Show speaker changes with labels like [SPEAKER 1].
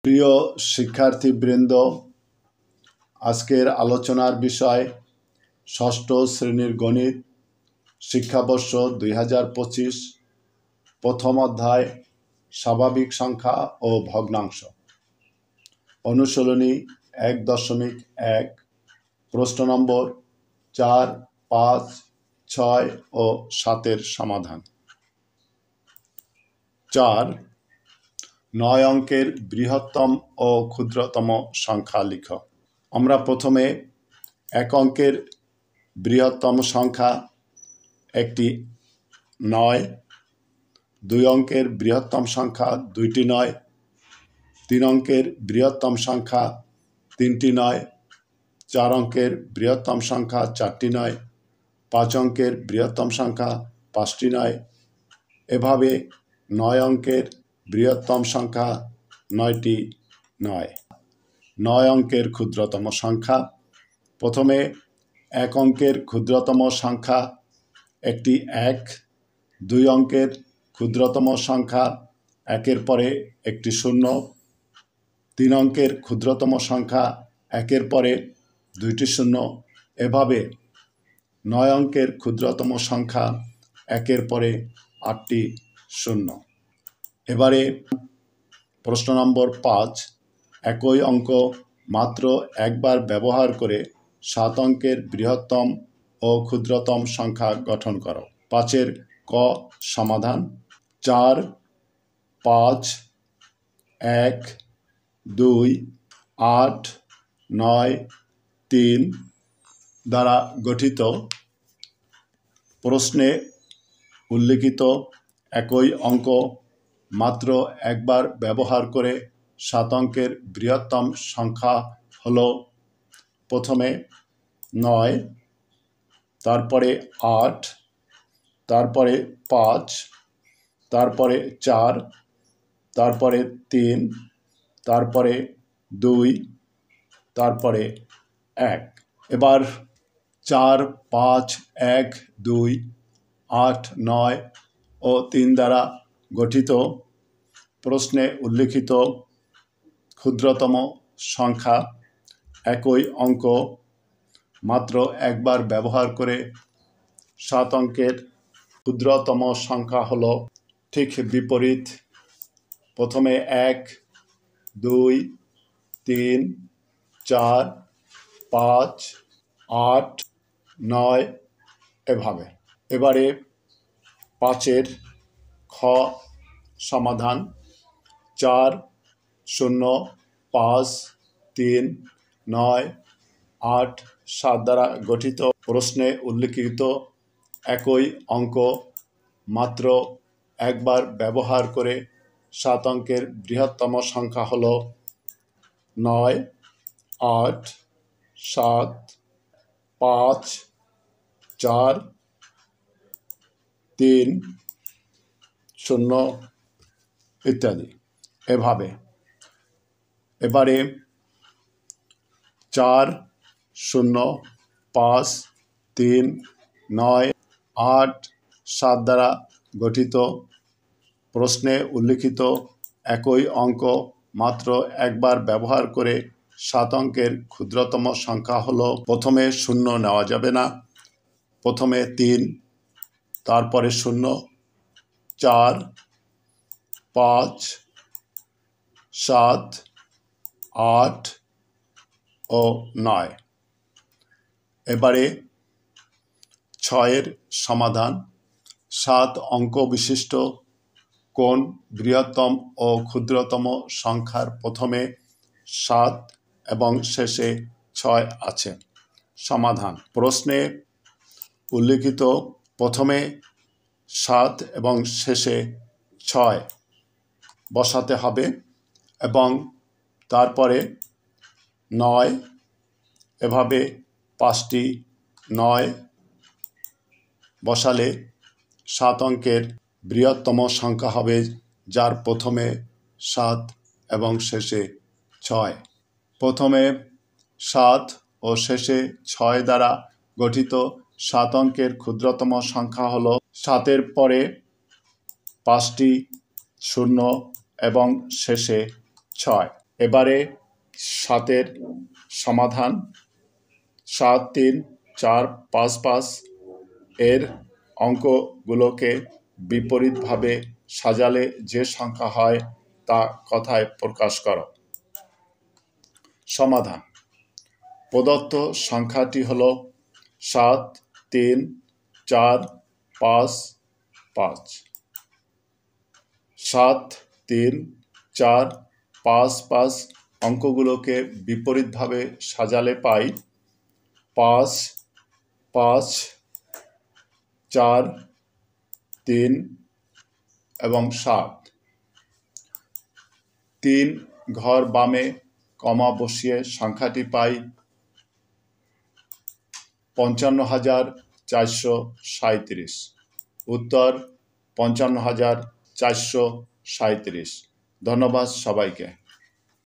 [SPEAKER 1] প্রিয় শিক্ষার্থীবৃন্দ, আজকের আলোচনার বিষয় ষষ্ঠ শ্রেণীর গণিত শিক্ষাবর্ষ 2025 প্রথম অধ্যায় স্বাভাবিক সংখ্যা ও ভগ্নাংশ। অনুশীলনী 1.1 প্রশ্ন নম্বর 4, 5, 6 ও 7 সমাধান। 4. 9 অঙ্কের বৃহত্তম ও ক্ষুদ্রতম সংখ্যা লিখ। আমরা প্রথমে 1 অঙ্কের বৃহত্তম সংখ্যা একটি 9, 2 অঙ্কের বৃহত্তম সংখ্যা 2টি 9, 3 অঙ্কের বৃহত্তম সংখ্যা 3টি 9, 4 অঙ্কের বৃহত্তম সংখ্যা 4টি 9, 5 অঙ্কের বৃহত্তম সংখ্যা 5টি 9। এভাবে 9 অঙ্কের বৃহত্তম সংখ্যা 9টি 9। 9 অঙ্কের ক্ষুদ্রতম সংখ্যা। প্রথমে 1 অঙ্কের ক্ষুদ্রতম সংখ্যা একটি 1, 2 অঙ্কের ক্ষুদ্রতম সংখ্যা 1-এর পরে একটি 0, 3 অঙ্কের ক্ষুদ্রতম সংখ্যা 1-এর পরে 2টি 0। এভাবে 9 অঙ্কের ক্ষুদ্রতম সংখ্যা 1-এর পরে 8টি 0। এবারে প্রশ্ন নম্বর 5, একই অঙ্ক মাত্র একবার ব্যবহার করে 7 অঙ্কের বৃহত্তম ও ক্ষুদ্রতম সংখ্যা গঠন করো। 5-এর ক সমাধান। 4, 5, 1, 2, 8, 9, 3 দ্বারা গঠিত প্রশ্নে উল্লিখিত একই অঙ্ক মাত্র একবার ব্যবহার করে 7 অঙ্কের বৃহত্তম সংখ্যা হল প্রথমে 9, তারপরে 8, তারপরে 5, তারপরে 4, তারপরে 3, তারপরে 2, তারপরে 1। এবার 4, 5, 1, 2, 8, 9 ও 3 দ্বারা গঠিত প্রশ্নে উল্লিখিত ক্ষুদ্রতম সংখ্যা একই অঙ্ক মাত্র একবার ব্যবহার করে 7 অঙ্কের ক্ষুদ্রতম সংখ্যা হল ঠিক বিপরীত। প্রথমে 1, 2, 3, 4, 5, 8, 9 এভাবে। এবারে 5-এর খ সমাধান। 4, 0, 5, 3, 9, 8, 7 দ্বারা গঠিত প্রশ্নে উল্লিখিত একই অঙ্ক মাত্র একবার ব্যবহার করে 7 অঙ্কের বৃহত্তম সংখ্যা হল 9, 8, 7, 5, 4, 3, 0 ইত্যাদি। এবারে 4, 0, 5, 3, 9, 8, 7 দ্বারা গঠিত প্রশ্নে উল্লিখিত একই অঙ্ক মাত্র একবার ব্যবহার করে 7 অঙ্কের ক্ষুদ্রতম সংখ্যা হল প্রথমে 0 নেওয়া যাবে না, প্রথমে 3, তারপরে 0, 4, 5, 7, 8 ও 9। এবারে 6-এর সমাধান। 7 অঙ্ক বিশিষ্ট কোন বৃহত্তম ও ক্ষুদ্রতম সংখ্যার প্রথমে 7 এবং শেষে 6 আছে? সমাধান। প্রশ্নে উল্লিখিত প্রথমে 7 এবং শেষে 6 বসাতে হবে এবং তারপরে 9, এভাবে 5টি 9 বসালে 7 অঙ্কের বৃহত্তম সংখ্যা হবে, যার প্রথমে 7 এবং শেষে 6। প্রথমে 7 ও শেষে 6 দ্বারা গঠিত 7 অঙ্কের ক্ষুদ্রতম সংখ্যা হল 7-এর পরে 5টি 0 এবং শেষে 6। এবারে 7-এর সমাধান। 7, 3, 4, 5, 5 এর অঙ্কগুলোকে বিপরীতভাবে সাজালে যে সংখ্যা হয় তা কথায় প্রকাশ করো। সমাধান। প্রদত্ত সংখ্যাটি হল 7, 3, 4, 5, 5। 7, 3, 4, 5, 5 অঙ্কগুলোকে বিপরীতভাবে সাজালে পাই 5, 5, 4, 3 এবং 7। 3 ঘর বামে কমা বসিয়ে সংখ্যাটি পাই 55,437। উত্তর 55,437। ধন্যবাদ সবাইকে।